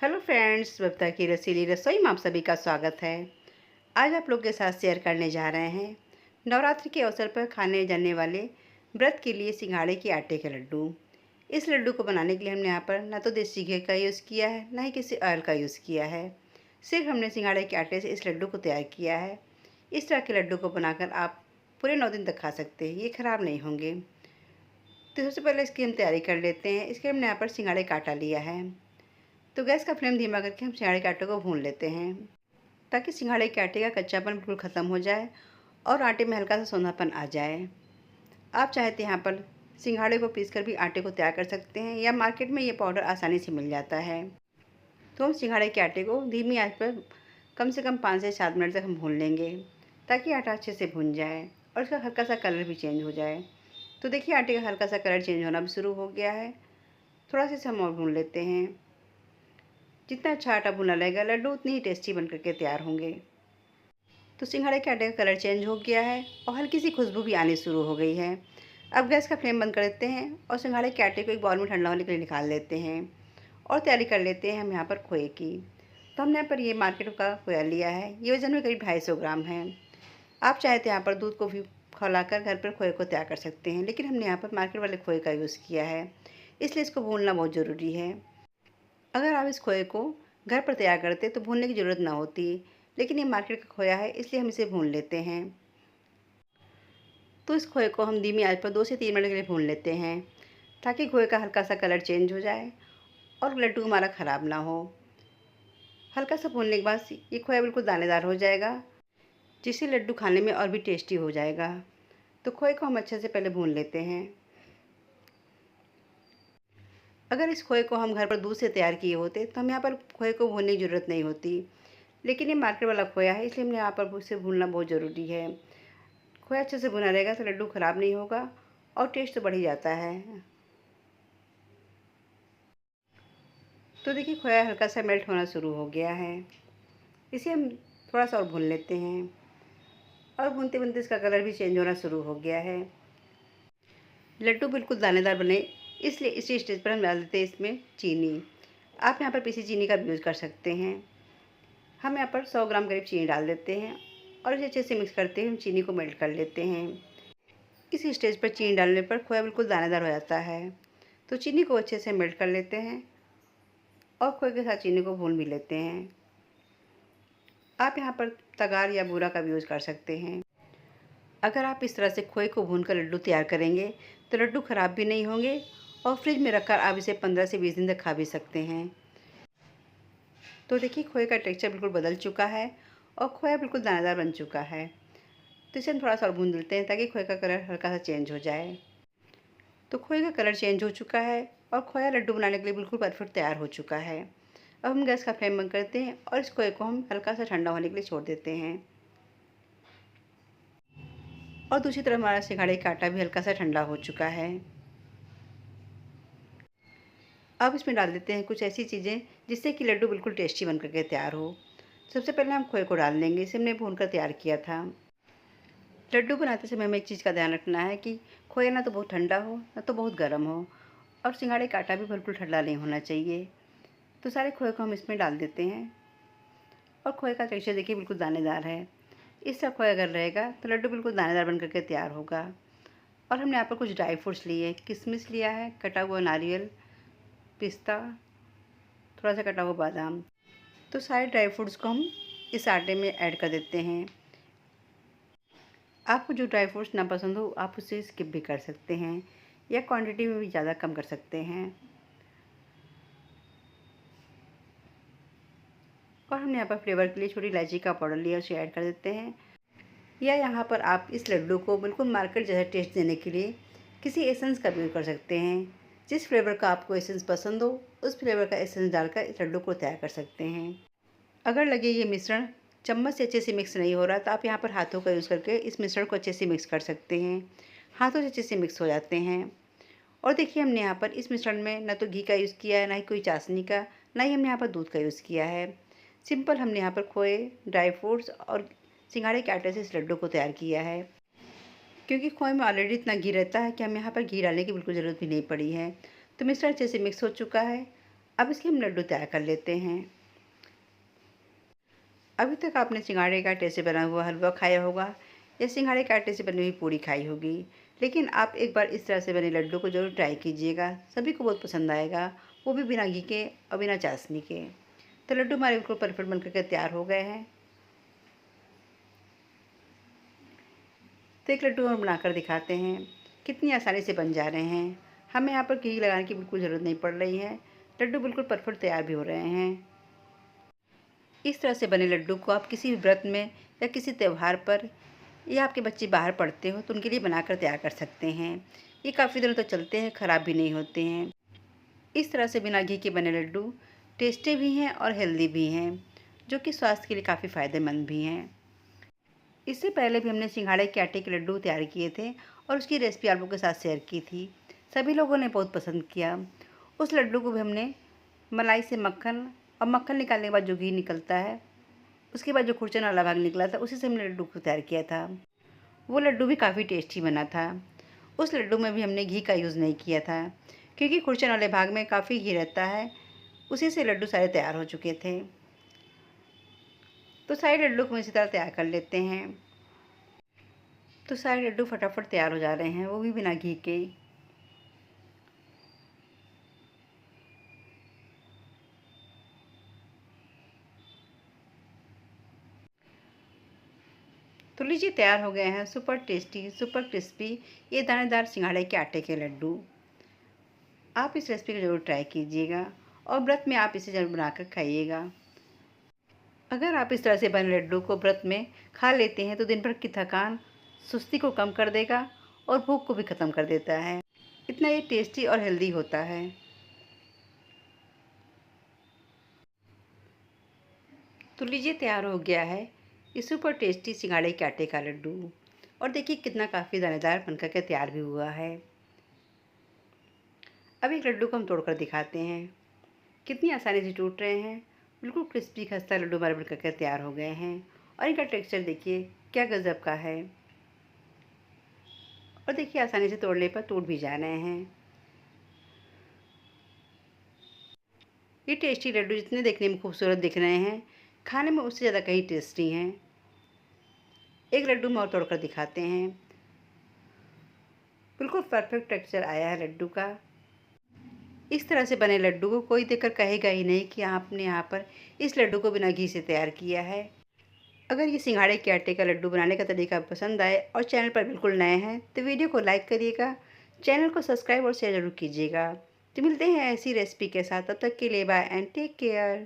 Hello friends, बबता की रसीली रसोई में आप सभी का स्वागत है। आज आप लोग के साथ शेयर करने जा रहे हैं नवरात्रि के अवसर पर खाने जाने वाले व्रत के लिए सिंघाड़े के आटे के लड्डू। इस लड्डू को बनाने के लिए हमने यहाँ पर ना तो देसी घी का यूज़ किया है, ना ही किसी ऑयल का यूज़ किया है। सिर्फ हमने सिंघाड़े के आटे से इस लड्डू को तैयार किया है। इस तरह के लड्डू को बनाकर आप पूरे 9 दिन तक खा सकते हैं, ये ख़राब नहीं होंगे। तो सबसे पहले इसकी हम तैयारी कर लेते हैं। इसके हमने यहाँ पर सिंघाड़े का आटा लिया है। तो गैस का फ्लेम धीमा करके हम सिंघाड़े के आटे को भून लेते हैं, ताकि सिंघाड़े के आटे का कच्चापन बिल्कुल ख़त्म हो जाए और आटे में हल्का सा सोंधापन आ जाए। आप चाहे तो यहाँ पर सिंघाड़े को पीसकर भी आटे को तैयार कर सकते हैं, या मार्केट में ये पाउडर आसानी से मिल जाता है। तो हम सिंघाड़े के आटे को धीमी आंच पर कम से कम 5 से 7 मिनट तक हम भून लेंगे, ताकि आटा अच्छे से भुन जाए और इसका हल्का सा कलर भी चेंज हो जाए। तो देखिए, आटे का हल्का सा कलर चेंज होना भी शुरू हो गया है। थोड़ा सा हम और भून लेते हैं। जितना अच्छा आटा भुना रहेगा, लड्डू उतनी ही टेस्टी बन करके तैयार होंगे। तो सिंघाड़े के आटे का कलर चेंज हो गया है और हल्की सी खुशबू भी आनी शुरू हो गई है। अब गैस का फ्लेम बंद कर देते हैं और सिंघाड़े के आटे को एक बाउल में ठंडा होने के लिए निकाल लेते हैं और तैयारी कर लेते हैं हम यहाँ पर खोए की। तो हमने यहाँ पर ये मार्केट का खोया लिया है। ये वजन में करीब 250 ग्राम है। आप चाहे तो यहाँ पर दूध को भी खौलाकर घर पर खोए को तैयार कर सकते हैं, लेकिन हमने यहाँ पर मार्केट वाले खोए का यूज़ किया है, इसलिए इसको भूनना बहुत ज़रूरी है। अगर आप इस खोए को घर पर तैयार करते तो भूनने की ज़रूरत ना होती, लेकिन ये मार्केट का खोया है, इसलिए हम इसे भून लेते हैं। तो इस खोए को हम धीमी आंच पर 2 से 3 मिनट के लिए भून लेते हैं, ताकि खोए का हल्का सा कलर चेंज हो जाए और लड्डू हमारा ख़राब ना हो। हल्का सा भूनने के बाद ये खोया बिल्कुल दानेदार हो जाएगा, जिससे लड्डू खाने में और भी टेस्टी हो जाएगा। तो खोए को हम अच्छे से पहले भून लेते हैं। अगर इस खोए को हम घर पर दूध से तैयार किए होते तो हम यहाँ पर खोए को भूनने की ज़रूरत नहीं होती, लेकिन ये मार्केट वाला खोया है, इसलिए हमने यहाँ पर उसे भूनना बहुत ज़रूरी है। खोया अच्छे से भुना रहेगा तो लड्डू ख़राब नहीं होगा और टेस्ट तो बढ़ ही जाता है। तो देखिए, खोया हल्का सा मेल्ट होना शुरू हो गया है। इसे हम थोड़ा सा और भून लेते हैं और भूनते भूनते इसका कलर भी चेंज होना शुरू हो गया है। लड्डू बिल्कुल दानेदार बने, इसलिए इसी स्टेज पर हम डाल देते हैं इसमें चीनी। आप यहाँ पर पीसी चीनी का भी यूज़ कर सकते हैं। हम यहाँ पर 100 ग्राम करीब चीनी डाल देते हैं और इसे अच्छे से मिक्स करते हुए हम चीनी को मेल्ट कर लेते हैं। इस स्टेज पर चीनी डालने पर खोया बिल्कुल दानेदार हो जाता है। तो चीनी को अच्छे से मेल्ट कर लेते हैं और खोए के साथ चीनी को भून भी लेते हैं। आप यहाँ पर तगार या बूरा का भी यूज़ कर सकते हैं। अगर आप इस तरह से खोए को भूनकर लड्डू तैयार करेंगे तो लड्डू ख़राब भी नहीं होंगे और फ्रिज में रखकर आप इसे 15 से 20 दिन तक खा भी सकते हैं। तो देखिए, खोए का टेक्सचर बिल्कुल बदल चुका है और खोया बिल्कुल दानेदार बन चुका है। तो इसे हम थोड़ा सा और भून लेते हैं, ताकि खोए का कलर हल्का सा चेंज हो जाए। तो खोए का कलर चेंज हो चुका है और खोया लड्डू बनाने के लिए बिल्कुल परफेक्ट तैयार हो चुका है। अब हम गैस का फ्लेम बंद करते हैं और इस खोए को हम हल्का सा ठंडा होने के लिए छोड़ देते हैं। और दूसरी तरफ हमारा सिंघाड़े का आटा भी हल्का सा ठंडा हो चुका है। अब इसमें डाल देते हैं कुछ ऐसी चीज़ें जिससे कि लड्डू बिल्कुल टेस्टी बन करके तैयार हो। सबसे पहले हम खोए को डाल देंगे। इसे हमने भूनकर तैयार किया था। लड्डू बनाते समय हमें एक चीज़ का ध्यान रखना है कि खोया ना तो बहुत ठंडा हो, ना तो बहुत गर्म हो, और सिंघाड़े का आटा भी बिल्कुल ठंडा नहीं होना चाहिए। तो सारे खोए को हम इसमें डाल देते हैं और खोए का टेक्सचर देखिए बिल्कुल दानेदार है। इस तरह खोया अगर रहेगा तो लड्डू बिल्कुल दानेदार बन करके तैयार होगा। और हमने यहाँ पर कुछ ड्राई फ्रूट्स लिए, किशमिश लिया है, कटा हुआ नारियल, पिस्ता, थोड़ा सा कटा हुआ बादाम। तो सारे ड्राई फ्रूट्स को हम इस आटे में ऐड कर देते हैं। आपको जो ड्राई फ्रूट्स ना पसंद हो आप उसे स्किप भी कर सकते हैं, या क्वांटिटी में भी ज़्यादा कम कर सकते हैं। और हमने यहाँ पर फ्लेवर के लिए छोटी इलायची का पाउडर लिया, उसे ऐड कर देते हैं। या यहाँ पर आप इस लड्डू को बिल्कुल मार्केट जैसा टेस्ट देने के लिए किसी एसेंस का भी यूज़ कर सकते हैं। जिस फ्लेवर का आपको एसेंस पसंद हो उस फ्लेवर का एसेंस डालकर इस लड्डू को तैयार कर सकते हैं। अगर लगे ये मिश्रण चम्मच से अच्छे से मिक्स नहीं हो रहा तो आप यहाँ पर हाथों का यूज़ करके इस मिश्रण को अच्छे से मिक्स कर सकते हैं। हाथों से अच्छे से मिक्स हो जाते हैं। और देखिए, हमने यहाँ पर इस मिश्रण में ना तो घी का यूज़ किया है, ना ही कोई चाशनी का, ना ही हमने यहाँ पर दूध का यूज़ किया है। सिंपल हमने यहाँ पर खोए, ड्राई फ्रूट्स और सिंघाड़े के आटे से इस लड्डू को तैयार किया है। क्योंकि खोए में ऑलरेडी इतना घी रहता है कि हमें यहाँ पर घी डालने की बिल्कुल ज़रूरत भी नहीं पड़ी है। तो मिश्रण अच्छे से मिक्स हो चुका है। अब इसके हम लड्डू तैयार कर लेते हैं। अभी तक आपने सिंघाड़े के आटे से बना हुआ हलवा खाया होगा या सिंघाड़े के आटे से बनी हुई पूड़ी खाई होगी, लेकिन आप एक बार इस तरह से बने लड्डू को ज़रूर ट्राई कीजिएगा। सभी को बहुत पसंद आएगा, वो भी बिना घी के और बिना चाशनी के। तो लड्डू हमारे बिल्कुल परफेक्ट बनकर के तैयार हो गए हैं। तो एक लड्डू हम बनाकर दिखाते हैं, कितनी आसानी से बन जा रहे हैं। हमें यहाँ पर घी लगाने की बिल्कुल ज़रूरत नहीं पड़ रही है। लड्डू बिल्कुल परफेक्ट तैयार भी हो रहे हैं। इस तरह से बने लड्डू को आप किसी भी व्रत में या किसी त्यौहार पर या आपके बच्चे बाहर पढ़ते हो तो उनके लिए बनाकर तैयार कर सकते हैं। ये काफ़ी दिनों तक चलते हैं, ख़राब भी नहीं होते हैं। इस तरह से बिना घी के बने लड्डू टेस्टी भी हैं और हेल्दी भी हैं, जो कि स्वास्थ्य के लिए काफ़ी फ़ायदेमंद भी हैं। इससे पहले भी हमने सिंघाड़े के आटे के लड्डू तैयार किए थे और उसकी रेसिपी आप लोगों के साथ शेयर की थी। सभी लोगों ने बहुत पसंद किया। उस लड्डू को भी हमने मलाई से मक्खन और मक्खन निकालने के बाद जो घी निकलता है, उसके बाद जो खुरचन वाला भाग निकला था, उसी से हमने लड्डू को तैयार किया था। वो लड्डू भी काफ़ी टेस्टी बना था। उस लड्डू में भी हमने घी का यूज़ नहीं किया था, क्योंकि खुरचन वाले भाग में काफ़ी घी रहता है। उसी से लड्डू सारे तैयार हो चुके थे। तो सारे लड्डू को हम इसी तरह तैयार कर लेते हैं। तो सारे लड्डू फटाफट तैयार हो जा रहे हैं, वो भी बिना घी के। तो लीजिए, तैयार हो गए हैं सुपर टेस्टी, सुपर क्रिस्पी ये दानेदार सिंघाड़े के आटे के लड्डू। आप इस रेसिपी को ज़रूर ट्राई कीजिएगा और व्रत में आप इसे ज़रूर बनाकर खाइएगा। अगर आप इस तरह से बने लड्डू को व्रत में खा लेते हैं तो दिन भर की थकान, सुस्ती को कम कर देगा और भूख को भी ख़त्म कर देता है। इतना ये टेस्टी और हेल्दी होता है। तो लीजिए, तैयार हो गया है ये सुपर टेस्टी सिंघाड़े के आटे का लड्डू। और देखिए कितना काफ़ी दानेदार बनकर के तैयार भी हुआ है। अब एक लड्डू को हम तोड़कर दिखाते हैं, कितनी आसानी से टूट रहे हैं। बिल्कुल क्रिस्पी खस्ता लड्डू हमारे बनकर के तैयार हो गए हैं। और इनका टेक्सचर देखिए क्या गज़ब का है। और देखिए आसानी से तोड़ने पर टूट भी जा रहे हैं। ये टेस्टी लड्डू जितने देखने में खूबसूरत दिख रहे हैं, खाने में उससे ज़्यादा कहीं टेस्टी हैं। एक लड्डू हम और तोड़कर दिखाते हैं। बिल्कुल परफेक्ट टेक्सचर आया है लड्डू का। इस तरह से बने लड्डू को कोई देखकर कहेगा ही नहीं कि आपने यहाँ पर इस लड्डू को बिना घी से तैयार किया है। अगर ये सिंघाड़े के आटे का लड्डू बनाने का तरीका पसंद आए और चैनल पर बिल्कुल नए हैं तो वीडियो को लाइक करिएगा, चैनल को सब्सक्राइब और शेयर ज़रूर कीजिएगा। तो मिलते हैं ऐसी रेसिपी के साथ, तब तक के लिए बाय एंड टेक केयर।